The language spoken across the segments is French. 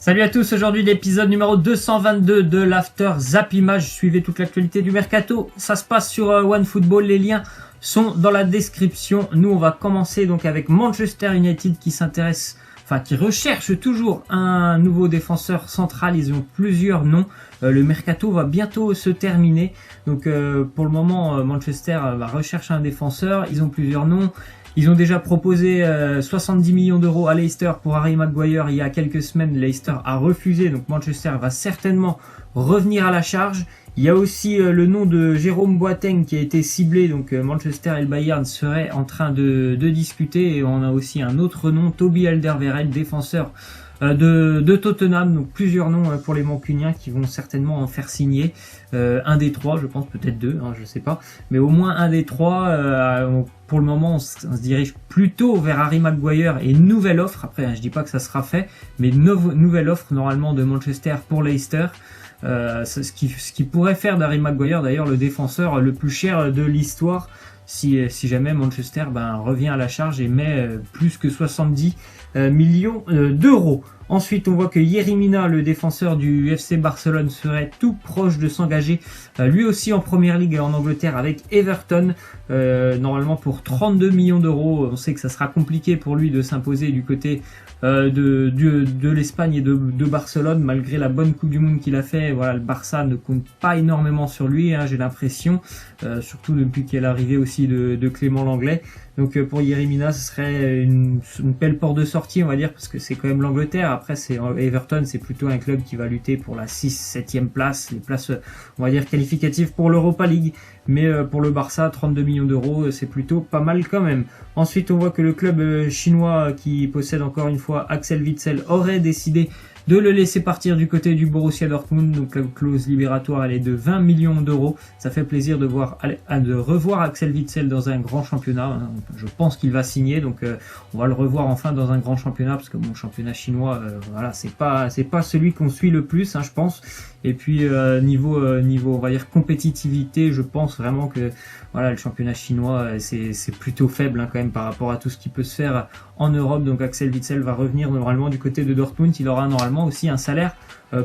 Salut à tous, aujourd'hui l'épisode numéro 222 de l'After Zap Image. Suivez toute l'actualité du mercato, ça se passe sur OneFootball, les liens sont dans la description. Nous on va commencer donc avec Manchester United qui recherche toujours un nouveau défenseur central. Ils ont plusieurs noms, le mercato va bientôt se terminer, donc pour le moment Manchester recherche un défenseur. Ils ont plusieurs noms. Ils ont déjà proposé 70 millions d'euros à Leicester pour Harry Maguire il y a quelques semaines. Leicester a refusé, donc Manchester va certainement revenir à la charge. Il y a aussi le nom de Jérôme Boateng qui a été ciblé, donc Manchester et le Bayern seraient en train de discuter. Et on a aussi un autre nom, Toby Alderweireld, défenseur de Tottenham. Donc plusieurs noms pour les Mancuniens qui vont certainement en faire signer un des trois, je pense, peut-être deux, je sais pas, mais au moins un des trois. Pour le moment on se dirige plutôt vers Harry Maguire et une nouvelle offre. Après je dis pas que ça sera fait, mais nouvelle offre normalement de Manchester pour Leicester. Ce qui pourrait faire d'Harry Maguire d'ailleurs le défenseur le plus cher de l'histoire si jamais Manchester revient à la charge et met plus que 70 millions d'euros. Ensuite, on voit que Yerry Mina, le défenseur du FC Barcelone, serait tout proche de s'engager lui aussi en Première Ligue en Angleterre avec Everton, normalement pour 32 millions d'euros. On sait que ça sera compliqué pour lui de s'imposer du côté de l'Espagne et de Barcelone, malgré la bonne Coupe du Monde qu'il a fait. Voilà, le Barça ne compte pas énormément sur lui, j'ai l'impression, surtout depuis qu'il est arrivé aussi de Clément Lenglet. Donc pour Yerry Mina, ce serait une belle porte de sortie, on va dire, parce que c'est quand même l'Angleterre. Après, Everton, c'est plutôt un club qui va lutter pour la 6-7e place, les places, on va dire, qualificatives pour l'Europa League. Mais pour le Barça, 32 millions d'euros, c'est plutôt pas mal quand même. Ensuite, on voit que le club chinois qui possède encore une fois Axel Witsel aurait décidé de le laisser partir du côté du Borussia Dortmund. Donc la clause libératoire elle est de 20 millions d'euros. Ça fait plaisir de revoir Axel Witsel dans un grand championnat. Je pense qu'il va signer, donc on va le revoir enfin dans un grand championnat, parce que mon championnat chinois, c'est pas celui qu'on suit le plus, je pense. Et puis niveau on va dire compétitivité, je pense vraiment que le championnat chinois c'est plutôt faible quand même par rapport à tout ce qui peut se faire en Europe. Donc Axel Witsel va revenir normalement du côté de Dortmund. Il aura normalement aussi un salaire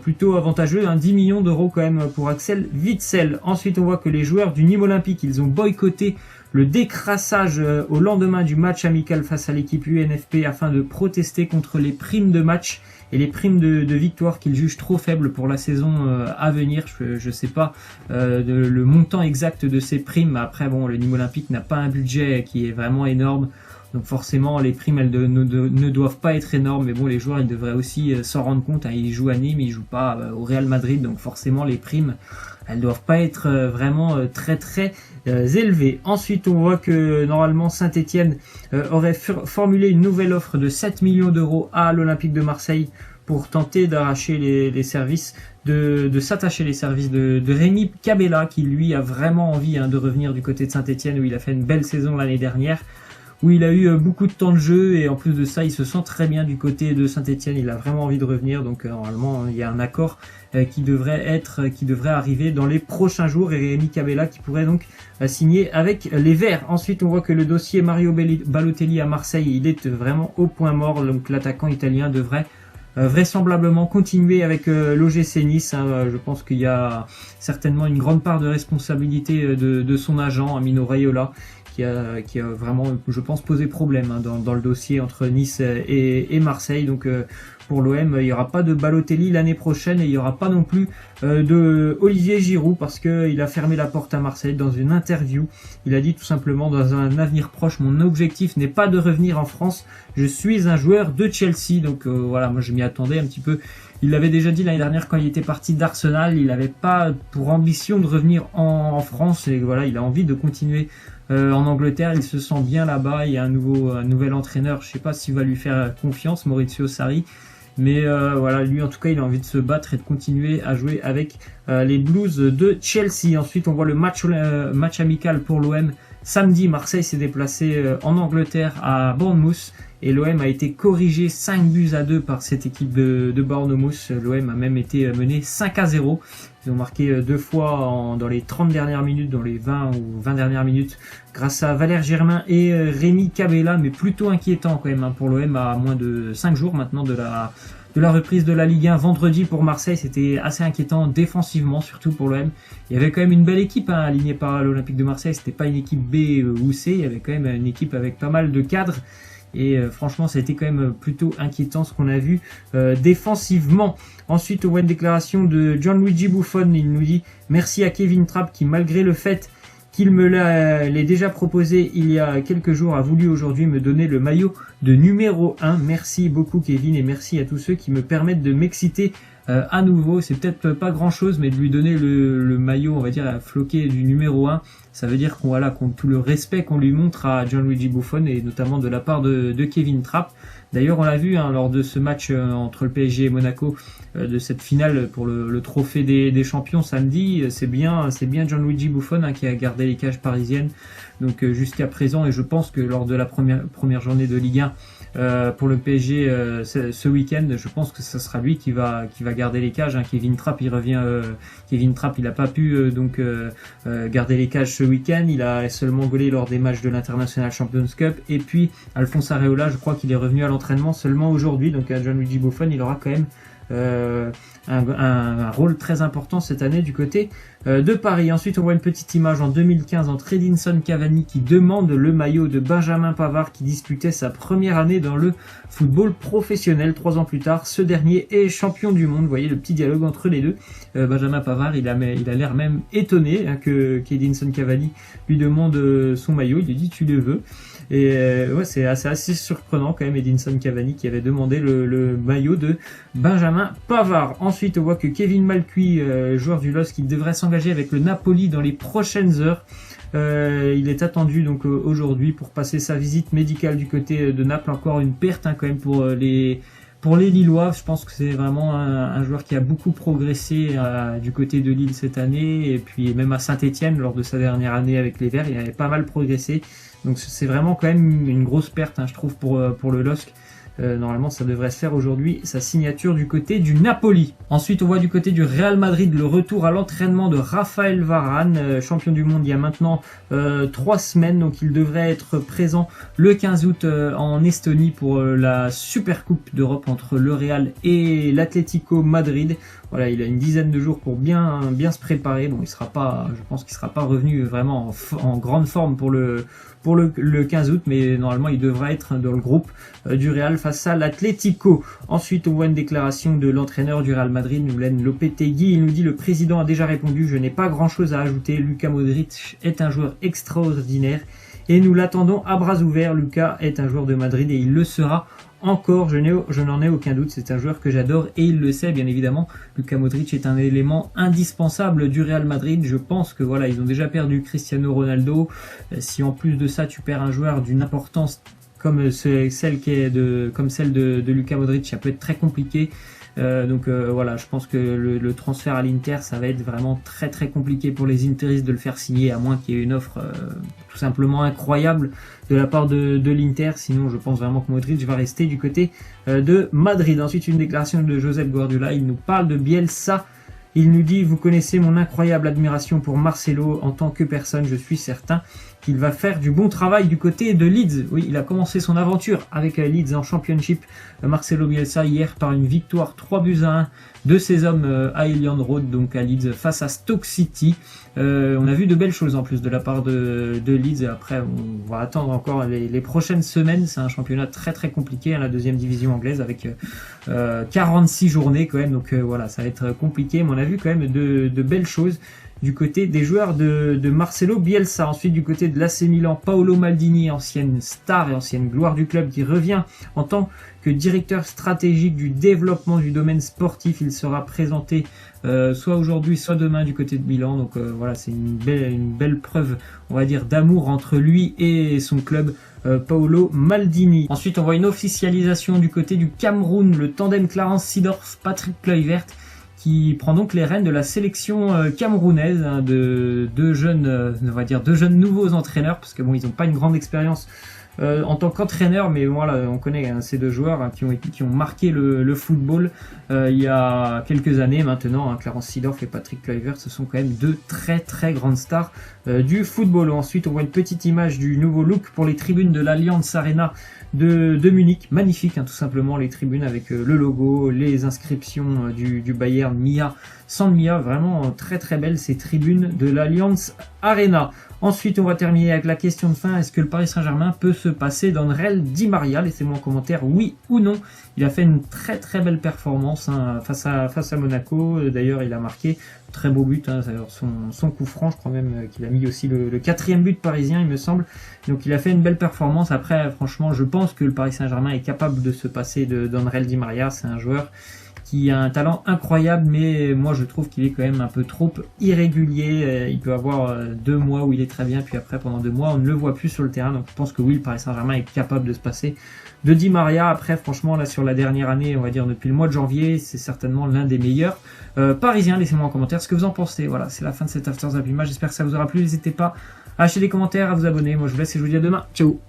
plutôt avantageux, 10 millions d'euros quand même pour Axel Witsel. Ensuite, on voit que les joueurs du Nîmes Olympique, ils ont boycotté le décrassage au lendemain du match amical face à l'équipe UNFP afin de protester contre les primes de match et les primes de victoire qu'ils jugent trop faibles pour la saison à venir. Je sais pas le montant exact de ces primes. Après le Nîmes Olympique n'a pas un budget qui est vraiment énorme. Donc forcément les primes elles ne doivent pas être énormes, mais bon, les joueurs ils devraient aussi s'en rendre compte. Ils jouent à Nîmes, ils jouent pas au Real Madrid, donc forcément les primes elles doivent pas être vraiment très élevées. Ensuite, on voit que normalement Saint-Etienne aurait formulé une nouvelle offre de 7 millions d'euros à l'Olympique de Marseille pour tenter d'arracher les services de s'attacher les services de Rémi Cabella, qui lui a vraiment envie de revenir du côté de Saint-Etienne, où il a fait une belle saison l'année dernière, où il a eu beaucoup de temps de jeu, et en plus de ça il se sent très bien du côté de Saint-Etienne. Il a vraiment envie de revenir, donc normalement il y a un accord qui devrait arriver dans les prochains jours, et Rémi Cabella qui pourrait donc signer avec les Verts. Ensuite, on voit que le dossier Mario Balotelli à Marseille, il est vraiment au point mort. Donc l'attaquant italien devrait vraisemblablement continuer avec l'OGC Nice. Je pense qu'il y a certainement une grande part de responsabilité de son agent, Amino Raiola, qui a vraiment, je pense, posé problème dans le dossier entre Nice et Marseille. Donc pour l'OM, il n'y aura pas de Balotelli l'année prochaine, et il n'y aura pas non plus de Olivier Giroud, parce qu'il a fermé la porte à Marseille dans une interview. Il a dit tout simplement: dans un avenir proche, mon objectif n'est pas de revenir en France, je suis un joueur de Chelsea. Donc moi je m'y attendais un petit peu. Il l'avait déjà dit l'année dernière quand il était parti d'Arsenal, il n'avait pas pour ambition de revenir en France, et il a envie de continuer en Angleterre. Il se sent bien là-bas. Il y a un nouvel entraîneur, je sais pas s'il va lui faire confiance, Maurizio Sarri, mais lui en tout cas il a envie de se battre et de continuer à jouer avec les Blues de Chelsea. Ensuite, on voit le match amical pour l'OM. Samedi, Marseille s'est déplacé en Angleterre à Bournemouth, et l'OM a été corrigé 5-2 par cette équipe de Bournemouth. L'OM a même été mené 5-0. Ils ont marqué 2 fois dans les 30 dernières minutes, dans les 20 ou 20 dernières minutes, grâce à Valère Germain et Rémi Cabella, mais plutôt inquiétant quand même pour l'OM à moins de 5 jours maintenant de de la reprise de la Ligue 1 vendredi pour Marseille. C'était assez inquiétant défensivement, surtout pour l'OM. Il y avait quand même une belle équipe alignée par l'Olympique de Marseille. C'était pas une équipe B ou C, il y avait quand même une équipe avec pas mal de cadres. Et franchement, ça a été quand même plutôt inquiétant ce qu'on a vu défensivement. Ensuite, on voit une déclaration de Gianluigi Buffon. Il nous dit « Merci à Kevin Trapp qui, malgré le fait qu'il me l'ait déjà proposé il y a quelques jours, a voulu aujourd'hui me donner le maillot de numéro 1. Merci beaucoup Kevin et merci à tous ceux qui me permettent de m'exciter à nouveau. C'est peut-être pas grand chose, mais de lui donner le maillot, on va dire, floqué du numéro 1, ça veut dire qu'on tout le respect qu'on lui montre à Gianluigi Buffon et notamment de la part de Kevin Trapp. D'ailleurs, on l'a vu lors de ce match entre le PSG et Monaco, de cette finale pour le trophée des champions samedi. C'est bien Gianluigi Buffon qui a gardé les cages parisiennes donc jusqu'à présent, et je pense que lors de la première journée de Ligue 1 pour le PSG ce week-end, je pense que ce sera lui qui va garder les cages. Kevin Trapp, il revient. Kevin Trapp, il n'a pas pu garder les cages ce week-end. Il a seulement volé lors des matchs de l'International Champions Cup. Et puis Alphonse Areola, je crois qu'il est revenu à l'entraînement seulement aujourd'hui. Donc Gianluigi Buffon, il aura quand même un rôle très important cette année du côté de Paris. Ensuite, on voit une petite image en 2015 entre Edinson Cavani qui demande le maillot de Benjamin Pavard qui disputait sa première année dans le football professionnel. 3 ans plus tard, ce dernier est champion du monde. Vous voyez le petit dialogue entre les deux. Benjamin Pavard, il a l'air même étonné qu'Edinson Cavani lui demande son maillot. Il lui dit « tu le veux ». Et ouais, c'est assez surprenant quand même, Edinson Cavani qui avait demandé le maillot de Benjamin Pavard. Ensuite, on voit que Kevin Malcuit, joueur du LOSC, qui devrait s'engager avec le Napoli dans les prochaines heures. Il est attendu donc aujourd'hui pour passer sa visite médicale du côté de Naples. Encore une perte quand même pour les Lillois. Je pense que c'est vraiment un joueur qui a beaucoup progressé du côté de Lille cette année, et puis même à Saint-Etienne lors de sa dernière année avec les Verts, il avait pas mal progressé. Donc c'est vraiment quand même une grosse perte, je trouve, pour le LOSC. Normalement, ça devrait se faire aujourd'hui, sa signature du côté du Napoli. Ensuite, on voit du côté du Real Madrid le retour à l'entraînement de Raphaël Varane, champion du monde il y a maintenant 3 semaines. Donc il devrait être présent le 15 août en Estonie pour la Super Coupe d'Europe entre le Real et l'Atlético Madrid. Voilà, il a une dizaine de jours pour bien se préparer. Bon, je pense qu'il sera pas revenu vraiment en grande forme pour le 15 août, mais normalement il devrait être dans le groupe du Real face à l'Atlético. Ensuite, on voit une déclaration de l'entraîneur du Real Madrid, Julen Lopetegui. Il nous dit: le président a déjà répondu, je n'ai pas grand chose à ajouter. Luka Modric est un joueur extraordinaire et nous l'attendons à bras ouverts. Luka est un joueur de Madrid et il le sera encore, je n'en ai aucun doute, c'est un joueur que j'adore et il le sait bien évidemment. Luka Modric est un élément indispensable du Real Madrid. Je pense que voilà, ils ont déjà perdu Cristiano Ronaldo. Si en plus de ça tu perds un joueur d'une importance comme celle de Luka Modric, ça peut être très compliqué. Voilà, je pense que le transfert à l'Inter, ça va être vraiment très très compliqué pour les Interistes de le faire signer, à moins qu'il y ait une offre tout simplement incroyable de la part de l'Inter. Sinon, je pense vraiment que Modric va rester du côté de Madrid. Ensuite, une déclaration de Josep Guardiola, il nous parle de Bielsa. Il nous dit: vous connaissez mon incroyable admiration pour Marcelo. En tant que personne, je suis certain qu'il va faire du bon travail du côté de Leeds. Oui, il a commencé son aventure avec Leeds en Championship. Marcelo Bielsa hier par une victoire 3-1 de ses hommes à Elland Road, donc à Leeds face à Stoke City. On a vu de belles choses en plus de la part de Leeds. Après, on va attendre encore les prochaines semaines. C'est un championnat très très compliqué, la deuxième division anglaise, avec 46 journées quand même. Donc voilà, ça va être compliqué. Mais on a vu quand même de belles choses du côté des joueurs de Marcelo Bielsa. Ensuite, du côté de l'AC Milan, Paolo Maldini, ancienne star et ancienne gloire du club, qui revient en tant que directeur stratégique du développement du domaine sportif. Il sera présenté soit aujourd'hui, soit demain du côté de Milan. Donc voilà, c'est une belle preuve, on va dire, d'amour entre lui et son club. Paolo Maldini. Ensuite, on voit une officialisation du côté du Cameroun, le tandem Clarence Seedorf, Patrick Kluivert, qui prend donc les rênes de la sélection camerounaise, de deux jeunes nouveaux entraîneurs, parce que bon, ils n'ont pas une grande expérience en tant qu'entraîneur, mais voilà, on connaît hein, ces deux joueurs hein, qui ont marqué le football il y a quelques années maintenant. Hein, Clarence Seedorf et Patrick Kluivert, ce sont quand même deux très très grandes stars du football. Ensuite, on voit une petite image du nouveau look pour les tribunes de l'Allianz Arena de Munich. Magnifique, hein, tout simplement, les tribunes avec le logo, les inscriptions du Bayern, Mia, San Mia, vraiment très très belles ces tribunes de l'Allianz Arena. Ensuite, on va terminer avec la question de fin. Est-ce que le Paris Saint-Germain peut se passer d'André Di Maria? Laissez-moi en commentaire oui ou non. Il a fait une très très belle performance hein, face à Monaco. D'ailleurs, il a marqué très beau but. Hein, son coup franc, je crois même qu'il a mis aussi le 4e but parisien, il me semble. Donc il a fait une belle performance. Après, franchement, je pense que le Paris Saint-Germain est capable de se passer d'André Di Maria. C'est un joueur qui a un talent incroyable, mais moi je trouve qu'il est quand même un peu trop irrégulier. Il peut avoir 2 mois où il est très bien, puis après pendant 2 mois on ne le voit plus sur le terrain. Donc je pense que oui, le Paris Saint-Germain est capable de se passer de Di Maria. Après franchement là sur la dernière année, on va dire depuis le mois de janvier, c'est certainement l'un des meilleurs parisiens. Laissez-moi en commentaire ce que vous en pensez. Voilà, c'est la fin de cet After Zappima. J'espère que ça vous aura plu. N'hésitez pas à lâcher des commentaires, à vous abonner. Moi je vous laisse et je vous dis à demain. Ciao.